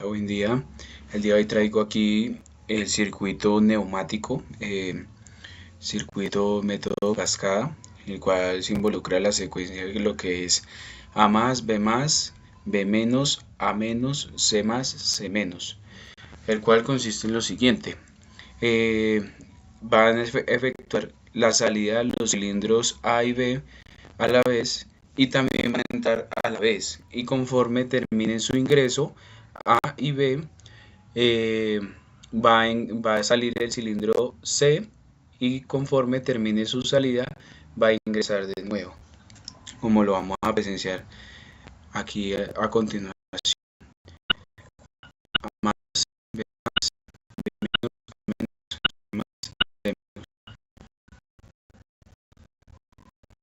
Hoy en día, el día de hoy traigo aquí el circuito neumático, circuito método cascada, el cual se involucra la secuencia de lo que es A más, B menos, A menos, C más, C menos, el cual consiste en lo siguiente. Eh, Van a efectuar la salida de los cilindros A y B a la vez y también van a entrar a la vez, y conforme terminen su ingreso A y B, eh, va a salir el cilindro C, y conforme termine su salida va a ingresar de nuevo, como lo vamos a presenciar aquí a continuación.